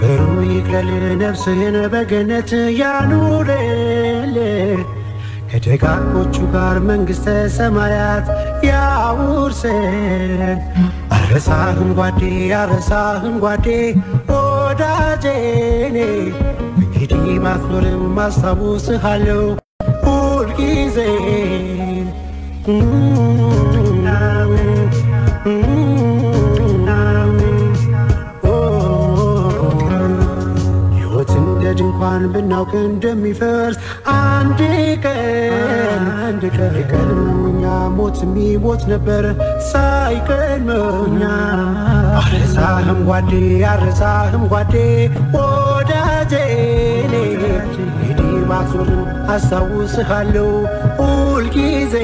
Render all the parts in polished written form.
አፈሩ ይቅለል ነፍስህን በገነት ያኑርል ከደጋጎቹ ጋር መንግሥተ ሰማያት ያውርሰን አረሳህን ጓዴ ወዳጄኔ እንግዲህ ማትኖርም ማስታውስሃለው ሁልጊዜ ድንኳን ብናውቅ እንደሚፈርስ አንድ ቀን እኛ ሞት የሚሞት ነበር ሳይቀድመኛ አረሳህም ጓዴ ወዳጄኔ እንግዲህ ባትኖርም አስታውስሃለው ሁልጊዜ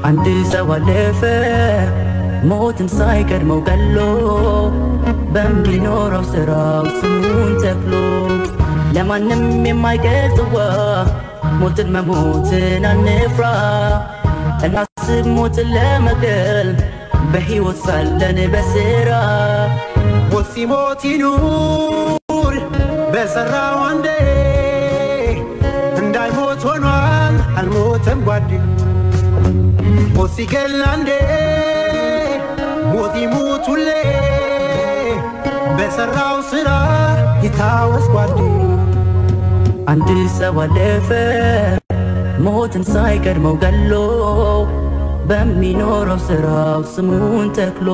አንድ ሰው አለፈ ሞትን ሳይቀድመው ገሎ በሚኖረው ስራው ስሙን ተክሎ ለማንም የማይገልጽዋ ሞትን መሞትን አንፍራ እናስብ ሞትን ለመግደል በሕይወት ሳለን በስራ ሞት ሲሞት ይኑር በሰራው አንዴ እንዳይሞት ሆኗል አልሞተም ጓዴ ሞት ሲገል አንዴ ሞት ይሙት ሁሌ በሰራው ስራ ይታወስ ጓዴ አንድ ሰው አለፈ ሞትን ሳይቀድመው ገሎ በሚኖረው ስራው ስሙን ተክሎ